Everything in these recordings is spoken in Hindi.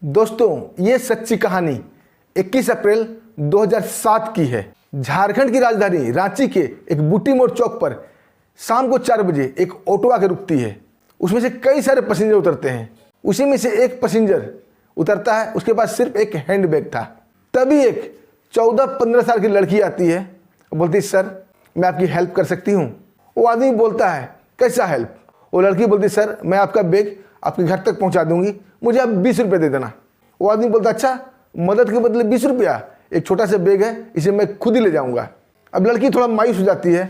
दोस्तों, ये सच्ची कहानी 21 अप्रैल 2007 की है। झारखंड की राजधानी रांची के एक बूटी मोड़ चौक पर शाम को 4 बजे एक ऑटो आकर रुकती है। उसमें से कई सारे पैसेंजर उतरते हैं। उसी में से एक पैसेंजर उतरता है, उसके पास सिर्फ एक हैंड बैग था। तभी एक 14-15 साल की लड़की आती है और बोलती है, सर मैं आपकी हेल्प कर सकती हूँ। वो आदमी बोलता है, कैसा हेल्प? वो लड़की बोलती है, सर मैं आपका बैग आपके घर तक पहुँचा दूंगी, मुझे आप 20 रुपये दे देना। वो आदमी बोलता है, अच्छा मदद के बदले 20 रुपया? एक छोटा सा बैग है, इसे मैं खुद ही ले जाऊँगा। अब लड़की थोड़ा मायूस हो जाती है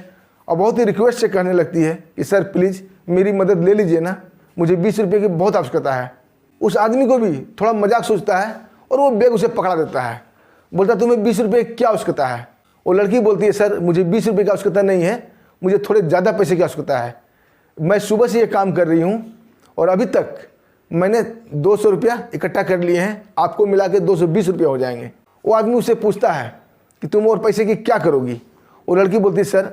और बहुत ही रिक्वेस्ट से कहने लगती है कि सर प्लीज़ मेरी मदद ले लीजिए ना, मुझे 20 रुपये की बहुत आवश्यकता है। उस आदमी को भी थोड़ा मजाक सोचता है और वो बैग उसे पकड़ा देता है। बोलता, तुम्हें 20 रुपये की क्या आवश्यकता है? वो लड़की बोलती है, सर मुझे 20 रुपये की आवश्यकता नहीं है, मुझे थोड़े ज़्यादा पैसे की आवश्यकता है। मैं सुबह से ये काम कर रही हूँ और अभी तक मैंने 200 रुपया इकट्ठा कर लिए हैं, आपको मिला के 220 रुपये हो जाएंगे। वो आदमी उससे पूछता है कि तुम और पैसे की क्या करोगी? वो लड़की बोलती है, सर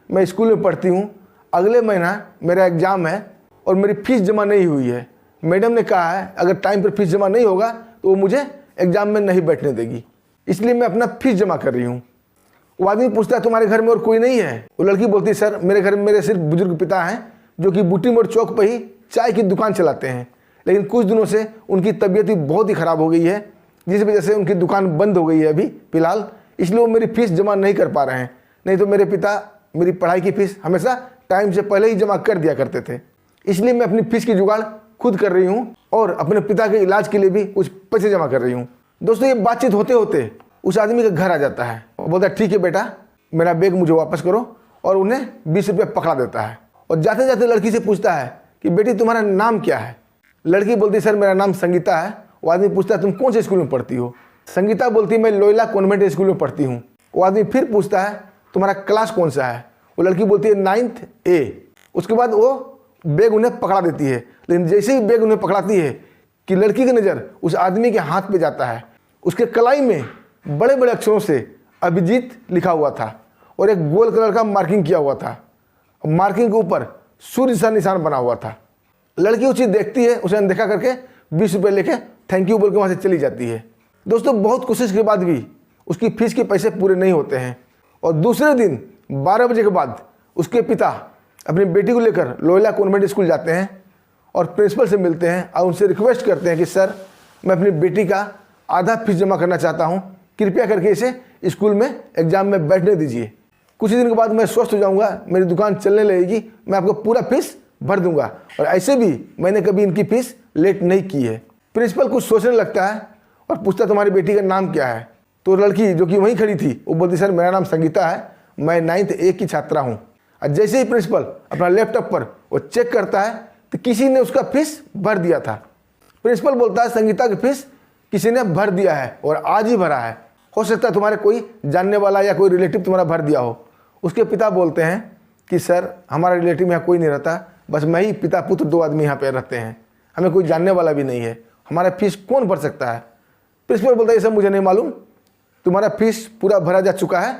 मैं स्कूल में पढ़ती हूँ, अगले महीना मेरा एग्ज़ाम है और मेरी फ़ीस जमा नहीं हुई है। मैडम ने कहा है अगर टाइम पर फीस जमा नहीं होगा तो वो मुझे एग्ज़ाम में नहीं बैठने देगी, इसलिए मैं अपना फीस जमा कर रही हूँ। वो आदमी पूछता है, तुम्हारे घर में और कोई नहीं है? वो लड़की बोलती है, सर मेरे घर में मेरे सिर्फ बुजुर्ग पिता हैं जो कि बूटी मोड़ चौक पर ही चाय की दुकान चलाते हैं, लेकिन कुछ दिनों से उनकी तबीयत भी बहुत ही ख़राब हो गई है, जिस वजह से उनकी दुकान बंद हो गई है अभी फ़िलहाल, इसलिए वो मेरी फ़ीस जमा नहीं कर पा रहे हैं। नहीं तो मेरे पिता मेरी पढ़ाई की फ़ीस हमेशा टाइम से पहले ही जमा कर दिया करते थे, इसलिए मैं अपनी फ़ीस की जुगाड़ खुद कर रही हूँ और अपने पिता के इलाज के लिए भी कुछ पैसे जमा कर रही हूँ। दोस्तों, ये बातचीत होते होते उस आदमी का घर आ जाता है और बोलता है, ठीक है बेटा मेरा बैग मुझे वापस करो, और उन्हें 20 रुपये पकड़ा देता है। और जाते जाते लड़की से पूछता है कि बेटी तुम्हारा नाम क्या है? लड़की बोलती है, सर मेरा नाम संगीता है। वो आदमी पूछता है, तुम कौन से स्कूल में पढ़ती हो? संगीता बोलती है, मैं लोयला कॉन्वेंट स्कूल में पढ़ती हूँ। वो आदमी फिर पूछता है, तुम्हारा क्लास कौन सा है? वो लड़की बोलती है 9th A। उसके बाद वो बैग उन्हें पकड़ा देती है, लेकिन जैसे ही बैग उन्हें पकड़ाती है कि लड़की की नज़र उस आदमी के हाथ पे जाता है। उसके कलाई में बड़े बड़े अक्षरों से अभिजीत लिखा हुआ था और एक गोल कलर का मार्किंग किया हुआ था। मार्किंग के ऊपर सूर्य सा निशान बना हुआ था। लड़की उसे देखती है, उसे अनदेखा करके 20 रुपये लेके थैंक यू बोल के वहाँ से चली जाती है। दोस्तों, बहुत कोशिश के बाद भी उसकी फीस के पैसे पूरे नहीं होते हैं और दूसरे दिन 12 बजे के बाद उसके पिता अपनी बेटी को लेकर लोयला कॉन्वेंट स्कूल जाते हैं और प्रिंसिपल से मिलते हैं और उनसे रिक्वेस्ट करते हैं कि सर मैं अपनी बेटी का आधा फीस जमा करना चाहता हूँ, कृपया करके इसे स्कूल में एग्ज़ाम में बैठने दीजिए। कुछ ही दिन के बाद मैं स्वस्थ हो जाऊँगा, मेरी दुकान चलने लगेगी, मैं आपको पूरा फीस भर दूंगा, और ऐसे भी मैंने कभी इनकी फीस लेट नहीं की है। प्रिंसिपल कुछ सोचने लगता है और पूछता, तुम्हारी बेटी का नाम क्या है? तो लड़की जो कि वहीं खड़ी थी वो बोलती, सर मेरा नाम संगीता है, मैं 9th A की छात्रा हूँ। और जैसे ही प्रिंसिपल अपना लैपटॉप पर वो चेक करता है तो किसी ने उसका फीस भर दिया था। प्रिंसिपल बोलता है, संगीता की फीस किसी ने भर दिया है और आज ही भरा है, हो सकता है तुम्हारे कोई जानने वाला या कोई रिलेटिव तुम्हारा भर दिया हो। उसके पिता बोलते हैं कि सर हमारा रिलेटिव यहाँ कोई नहीं रहता, बस मैं ही पिता पुत्र 2 आदमी यहाँ पे रहते हैं, हमें कोई जानने वाला भी नहीं है, हमारा फीस कौन भर सकता है? प्रिंसिपल बोलता है, ये सब मुझे नहीं मालूम, तुम्हारा फीस पूरा भरा जा चुका है,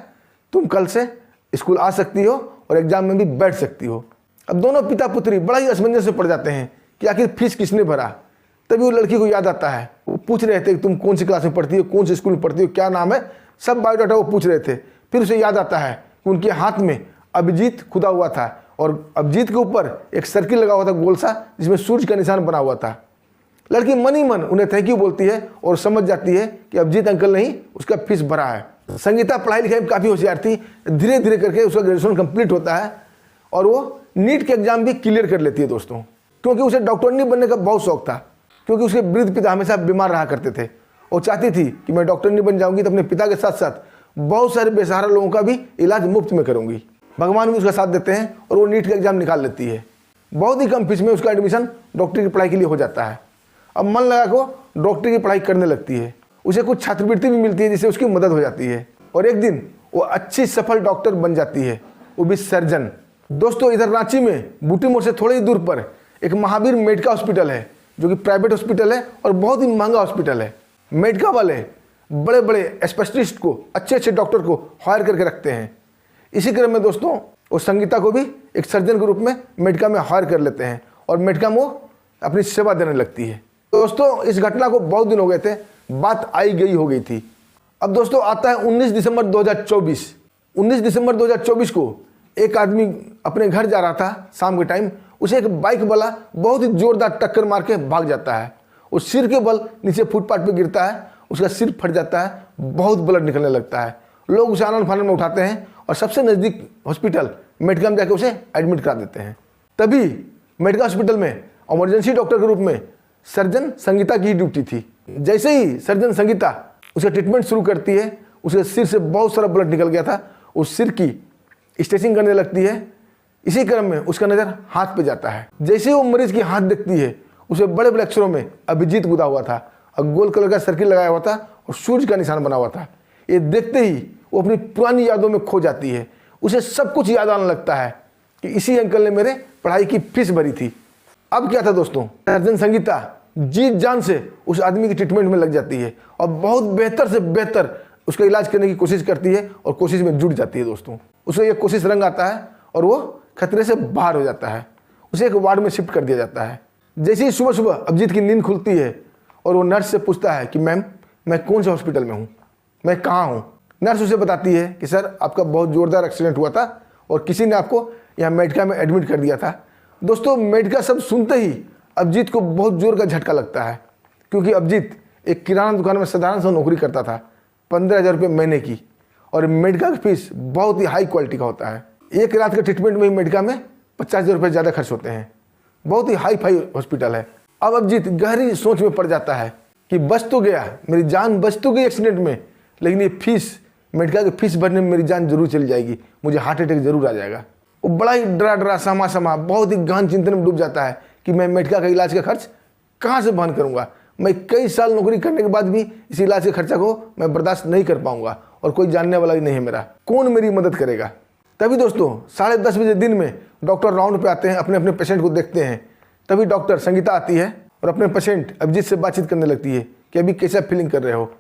तुम कल से स्कूल आ सकती हो और एग्जाम में भी बैठ सकती हो। अब दोनों पिता पुत्री बड़ा ही असमंजस में पड़ जाते हैं कि आखिर फीस किसने भरा। तभी वो लड़की को याद आता है, वो पूछ रहे थे कि तुम कौन सी क्लास में पढ़ती हो, कौन से स्कूल में पढ़ती हो, क्या नाम है, सब बायोडाटा वो पूछ रहे थे। फिर उसे याद आता है कि उनके हाथ में अभिजीत खुदा हुआ था और अभिजीत के ऊपर एक सर्किल लगा हुआ था गोल सा, जिसमें सूर्य का निशान बना हुआ था। लड़की मन ही मन उन्हें थैंक यू बोलती है और समझ जाती है कि अभिजीत अंकल ने ही उसका फीस भरा है। संगीता पढ़ाई लिखाई में काफ़ी होशियार थी, धीरे धीरे करके उसका ग्रेजुएशन कंप्लीट होता है और वो नीट के एग्जाम भी क्लियर कर लेती है दोस्तों, क्योंकि उसे डॉक्टरनी बनने का बहुत शौक था, क्योंकि उसके वृद्ध पिता हमेशा बीमार रहा करते थे। वो चाहती थी कि मैं डॉक्टरनी बन जाऊंगी तो अपने पिता के साथ साथ बहुत सारे बेसहारा लोगों का भी इलाज मुफ्त में करूंगी। भगवान भी उसका साथ देते हैं और वो नीट का एग्जाम निकाल लेती है। बहुत ही कम फीस में उसका एडमिशन डॉक्टरी की पढ़ाई के लिए हो जाता है। अब मन लगा को डॉक्टरी की पढ़ाई करने लगती है, उसे कुछ छात्रवृत्ति भी मिलती है जिससे उसकी मदद हो जाती है और एक दिन वो अच्छी सफल डॉक्टर बन जाती है, वो भी सर्जन। दोस्तों, इधर रांची में बूटी मोड़ से थोड़ी ही दूर पर एक महावीर मेडिका हॉस्पिटल है, जो कि प्राइवेट हॉस्पिटल है और बहुत ही महंगा हॉस्पिटल है। मेडिका वाले बड़े बड़े स्पेशलिस्ट को, अच्छे अच्छे डॉक्टर को हायर करके रखते हैं। इसी क्रम में दोस्तों वो संगीता को भी एक सर्जन के रूप में मेडिका में हायर कर लेते हैं और मेडिका में वो अपनी सेवा देने लगती है। दोस्तों इस घटना को बहुत दिन हो गए थे, बात आई गई हो गई थी। अब दोस्तों आता है 19 दिसंबर 2024। 19 दिसंबर 2024 को एक आदमी अपने घर जा रहा था शाम के टाइम, उसे एक बाइक वाला बहुत ही जोरदार टक्कर मार के भाग जाता है। उस सिर के बल नीचे फुटपाथ पे गिरता है, उसका सिर फट जाता है, बहुत ब्लड निकलने लगता है। लोग उसे आनन फानन में उठाते हैं और सबसे नज़दीक हॉस्पिटल मेडिका में जाके उसे एडमिट करा देते हैं। तभी मेडिका हॉस्पिटल में इमरजेंसी डॉक्टर के रूप में सर्जन संगीता की ड्यूटी थी। जैसे ही सर्जन संगीता उसका ट्रीटमेंट शुरू करती है, उसके सिर से बहुत सारा ब्लड निकल गया था, उस सिर की स्टिचिंग करने लगती है। इसी क्रम में उसका नज़र हाथ पे जाता है। जैसे ही वो मरीज की हाथ देखती है, उसे बड़े बड़े अक्षरों में अभिजीत गुदा हुआ था और गोल कलर का सर्किल लगाया हुआ था और सूर्य का निशान बना हुआ था। ये देखते ही वो अपनी पुरानी यादों में खो जाती है। उसे सब कुछ याद आने लगता है कि इसी अंकल ने मेरे पढ़ाई की फीस भरी थी। अब क्या था दोस्तों, सर्जन संगीता जी जान से उस आदमी की ट्रीटमेंट में लग जाती है और बहुत बेहतर से बेहतर उसका इलाज करने की कोशिश करती है और कोशिश में जुट जाती है। दोस्तों उसे ये कोशिश रंग आता है और वो खतरे से बाहर हो जाता है। उसे एक वार्ड में शिफ्ट कर दिया जाता है। जैसे ही सुबह सुबह अभिजीत की नींद खुलती है और वो नर्स से पूछता है कि मैम मैं कौन से हॉस्पिटल में हूँ, मैं कहाँ हूँ। नर्स उसे बताती है कि सर आपका बहुत ज़ोरदार एक्सीडेंट हुआ था और किसी ने आपको यहाँ मेडिका में एडमिट कर दिया था। दोस्तों मेडिका शब्द सुनते ही अभिजीत को बहुत जोर का झटका लगता है, क्योंकि अभिजीत एक किराना दुकान में साधारण सा नौकरी करता था, 15,000 रुपये महीने की, और मेडिका की फीस बहुत ही हाई क्वालिटी का होता है। एक रात के ट्रीटमेंट में ही मेडिका में 50,000 रुपये ज़्यादा खर्च होते हैं। बहुत ही हाई फाई हॉस्पिटल है। अब अभिजीत गहरी सोच में पड़ जाता है कि बच तो गया, मेरी जान बच तो गई एक्सीडेंट में, लेकिन ये फीस, मेडिका की फीस भरने में मेरी जान जरूर चली जाएगी, मुझे हार्ट अटैक जरूर आ जाएगा। वो बड़ा ही डरा समा बहुत ही गहन चिंतन में डूब जाता है कि मैं मेडिका का इलाज का खर्च कहाँ से वहन करूँगा। मैं कई साल नौकरी करने के बाद भी इस इलाज के खर्चा को मैं बर्दाश्त नहीं कर पाऊंगा और कोई जानने वाला ही नहीं है मेरा, कौन मेरी मदद करेगा। तभी दोस्तों 10:30 बजे दिन में डॉक्टर राउंड पे आते हैं, अपने अपने पेशेंट को देखते हैं। तभी डॉक्टर संगीता आती है और अपने पेशेंट अभिजीत से बातचीत करने लगती है कि अभी कैसा फीलिंग कर रहे हो।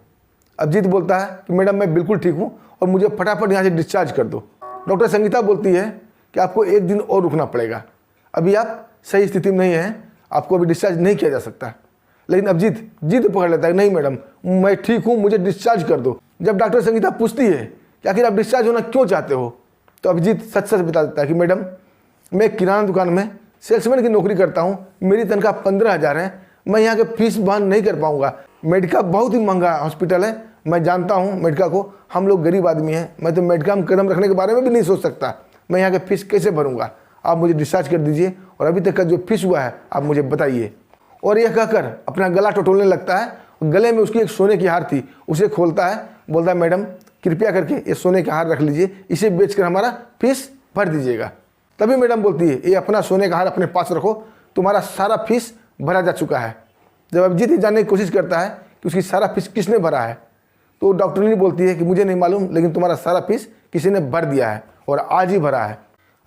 अभिजीत बोलता है कि मैडम मैं बिल्कुल ठीक हूँ और मुझे फटाफट यहाँ से डिस्चार्ज कर दो। डॉक्टर संगीता बोलती है कि आपको एक दिन और रुकना पड़ेगा, अभी आप सही स्थिति में नहीं हैं, आपको अभी डिस्चार्ज नहीं किया जा सकता। लेकिन अभिजीत जिद पकड़ लेता है, नहीं मैडम मैं ठीक हूँ, मुझे डिस्चार्ज कर दो। जब डॉक्टर संगीता पूछती है कि आखिर आप डिस्चार्ज होना क्यों चाहते हो, तो अभिजीत सच बता देता है कि मैडम मैं किराना दुकान में सेल्समैन की नौकरी करता हूँ, मेरी तनख्वाह 15,000 है, मैं यहाँ के फीस वहन नहीं कर पाऊँगा। मेडिका बहुत ही महंगा हॉस्पिटल है, मैं जानता हूँ मेडिका को, हम लोग गरीब आदमी हैं, मैं तो मेडिका में कदम रखने के बारे में भी नहीं सोच सकता, मैं यहाँ के फीस कैसे भरूँगा, आप मुझे डिस्चार्ज कर दीजिए और अभी तक का जो फीस हुआ है आप मुझे बताइए। और यह कहकर अपना गला टटोलने लगता है। गले में उसकी एक सोने की हार थी, उसे खोलता है, बोलता है मैडम कृपया करके ये सोने का हार रख लीजिए, इसे बेचकर हमारा फीस भर दीजिएगा। तभी मैडम बोलती है ये अपना सोने का हार अपने पास रखो, तुम्हारा सारा फीस भरा जा चुका है। जब अभिजीत जानने की कोशिश करता है कि उसकी सारा फीस किसने भरा है, तो डॉक्टरनी बोलती है कि मुझे नहीं मालूम, लेकिन तुम्हारा सारा फीस किसी ने भर दिया है और आज ही भरा है।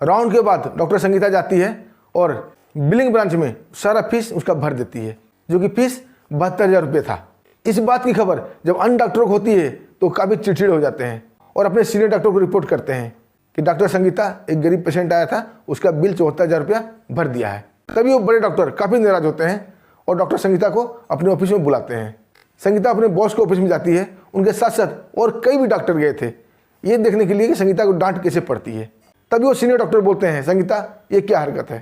राउंड के बाद डॉक्टर संगीता जाती है और बिलिंग ब्रांच में सारा फीस उसका भर देती है, जो कि फीस 72,000 रुपये था। इस बात की खबर जब अन्य डॉक्टरों को होती है तो काफ़ी चिड़चिड़ हो जाते हैं और अपने सीनियर डॉक्टर को रिपोर्ट करते हैं कि डॉक्टर संगीता एक गरीब पेशेंट आया था, उसका बिल 74,000 रुपया भर दिया है। तभी वो बड़े डॉक्टर काफ़ी नाराज होते हैं और डॉक्टर संगीता को अपने ऑफिस में बुलाते हैं। संगीता अपने बॉस के ऑफिस में जाती है, उनके साथ साथ और कई भी डॉक्टर गए थे ये देखने के लिए कि संगीता को डांट कैसे पड़ती है। तभी वो सीनियर डॉक्टर बोलते हैं, संगीता ये क्या हरकत है,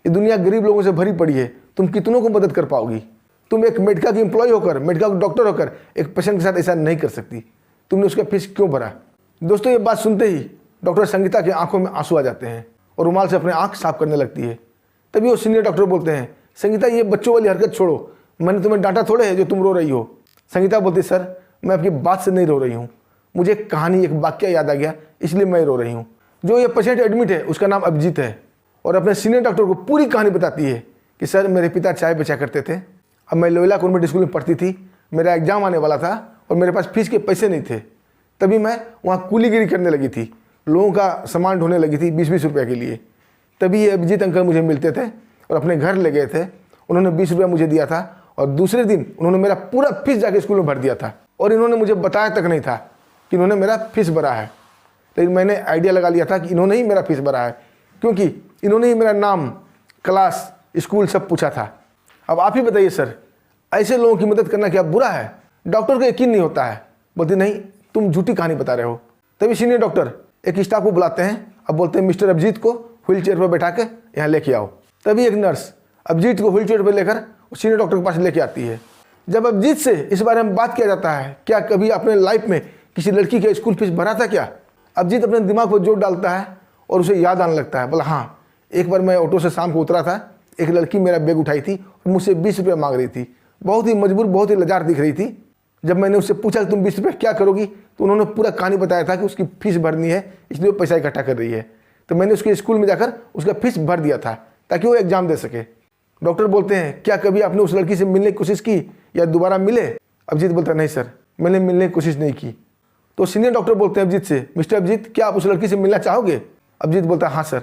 ये दुनिया गरीब लोगों से भरी पड़ी है, तुम कितनों को मदद कर पाओगी, तुम एक मेडिका की एम्प्लॉय होकर, मेडिका का डॉक्टर होकर एक पेशेंट के साथ ऐसा नहीं कर सकती, तुमने उसका फीस क्यों भरा। दोस्तों ये बात सुनते ही डॉक्टर संगीता की आंखों में आंसू आ जाते हैं और रुमाल से अपने आंख साफ करने लगती है। तभी वो सीनियर डॉक्टर बोलते हैं, संगीता ये बच्चों वाली हरकत छोड़ो, मैंने तुम्हें डांटा थोड़े है जो तुम रो रही हो। संगीता बोलती सर मैं आपकी बात से नहीं रो रही हूँ, मुझे एक कहानी, एक वाक्य याद आ गया इसलिए मैं रो रही हूँ। जो ये पेशेंट एडमिट है उसका नाम अभिजीत है और अपने सीनियर डॉक्टर को पूरी कहानी बताती है कि सर मेरे पिता चाय बेचा करते थे, अब मैं लोयला कॉन्वेंट स्कूल में पढ़ती थी, मेरा एग्जाम आने वाला था और मेरे पास फीस के पैसे नहीं थे, तभी मैं वहाँ कूलीगिरी करने लगी थी, लोगों का सामान ढोने लगी थी 20-20 रुपये के लिए। तभी ये अभिजीत अंकल मुझे मिलते थे और अपने घर ले गए थे, उन्होंने 20 रुपया मुझे दिया था और दूसरे दिन उन्होंने मेरा पूरा फीस जाके स्कूल में भर दिया था और इन्होंने मुझे बताया तक नहीं था कि इन्होंने मेरा फीस भरा है। लेकिन मैंने आइडिया लगा लिया था कि इन्होंने ही मेरा फीस भरा है, क्योंकि इन्होंने ही मेरा नाम, क्लास, स्कूल सब पूछा था। अब आप ही बताइए सर, ऐसे लोगों की मदद करना क्या बुरा है? डॉक्टर को यकीन नहीं होता है, बोलती नहीं तुम झूठी कहानी बता रहे हो। तभी सीनियर डॉक्टर एक स्टाफ को बुलाते हैं, अब बोलते हैं मिस्टर अभिजीत को व्हील चेयर पर बैठा के यहाँ लेके आओ। तभी एक नर्स अभिजीत को व्हील चेयर पर लेकर सीनियर डॉक्टर के पास लेके आती है। जब अभिजीत से इस बारे में बात किया जाता है, क्या कभी अपने लाइफ में किसी लड़की के स्कूल फीस भरा था क्या? अभिजीत अपने दिमाग पर जोर डालता है और उसे याद आने लगता है। बोला हाँ, एक बार मैं ऑटो से शाम को उतरा था, एक लड़की मेरा बैग उठाई थी और मुझसे 20 रुपये मांग रही थी। बहुत ही मजबूर, बहुत ही लाचार दिख रही थी। जब मैंने उससे पूछा कि तुम 20 रुपये क्या करोगी, तो उन्होंने पूरा कहानी बताया था कि उसकी फीस भरनी है, इसलिए वो पैसा इकट्ठा कर रही है। तो मैंने उसके स्कूल में जाकर उसका फीस भर दिया था ताकि वो एग्जाम दे सके। डॉक्टर बोलते हैं क्या कभी आपने उस लड़की से मिलने की कोशिश की या दोबारा मिले? अभिजीत बोलता है नहीं सर, मैंने मिलने की कोशिश नहीं की। तो सीनियर डॉक्टर बोलते हैं अभिजीत से, मिस्टर अभिजीत क्या आप उस लड़की से मिलना चाहोगे? अभिजीत बोलता है हाँ सर,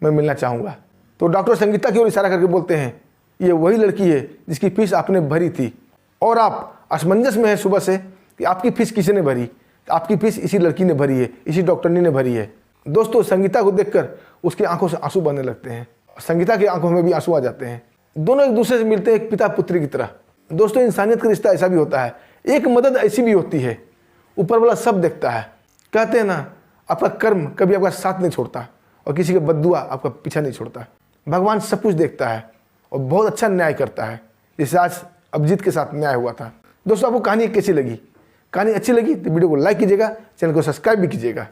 मैं मिलना चाहूँगा। तो डॉक्टर संगीता की ओर इशारा करके बोलते हैं ये वही लड़की है जिसकी फीस आपने भरी थी और आप असमंजस में है सुबह से कि आपकी फीस किसी ने भरी। आपकी फीस इसी लड़की ने भरी है, इसी डॉक्टरनी ने भरी है। दोस्तों संगीता को देखकर उसकी आंखों से आंसू बहने लगते हैं, संगीता की आंखों में भी आंसू आ जाते हैं। दोनों एक दूसरे से मिलते हैं एक पिता पुत्री की तरह। दोस्तों इंसानियत का रिश्ता ऐसा भी होता है, एक मदद ऐसी भी होती है, ऊपर वाला सब देखता है। कहते हैं ना, आपका कर्म कभी आपका साथ नहीं छोड़ता और किसी का बद्दुआ आपका पीछा नहीं छोड़ता। भगवान सब कुछ देखता है और बहुत अच्छा न्याय करता है, जैसे आज अभिजीत के साथ न्याय हुआ था। दोस्तों आपको कहानी कैसी लगी? कहानी अच्छी लगी तो वीडियो को लाइक कीजिएगा, चैनल को सब्सक्राइब भी कीजिएगा।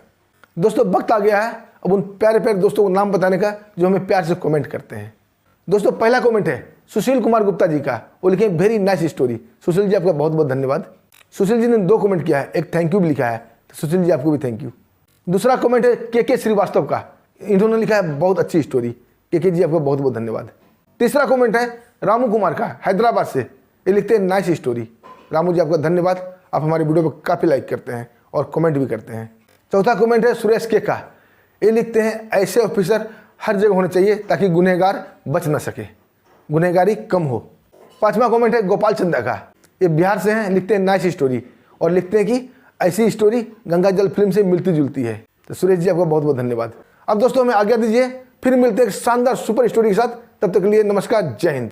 दोस्तों वक्त आ गया है अब उन प्यारे प्यारे दोस्तों को नाम बताने का जो हमें प्यार से कमेंट करते हैं। दोस्तों पहला कमेंट है सुशील कुमार गुप्ता जी का, वो लिखे very nice story. Sushil ji आपका बहुत बहुत धन्यवाद। सुशील जी ने 2 कमेंट किया है, एक थैंक यू भी लिखा है, तो सुशील जी आपको भी थैंक यू। दूसरा कमेंट है के श्रीवास्तव का, इन्होंने लिखा है बहुत अच्छी स्टोरी। के जी आपका बहुत बहुत धन्यवाद। तीसरा कमेंट है रामू कुमार का, हैदराबाद से, ये लिखते हैं नाइस स्टोरी। रामू जी आपका धन्यवाद, आप हमारे वीडियो पर काफ़ी लाइक करते हैं और कमेंट भी करते हैं। चौथा कमेंट है सुरेश के का, ये लिखते हैं ऐसे ऑफिसर हर जगह होने चाहिए ताकि गुनहगार बच न सके, गुनहगारी कम हो। पांचवा कमेंट है गोपाल चंदा का, ये बिहार से हैं, लिखते हैं नाइस स्टोरी और लिखते हैं कि ऐसी स्टोरी गंगा जल फिल्म से मिलती जुलती है। तो सुरेश जी आपका बहुत बहुत धन्यवाद। अब दोस्तों हमें आज्ञा दीजिए, फिर मिलते हैं एक शानदार सुपर स्टोरी के साथ। तब तक के लिए नमस्कार, जय हिंद।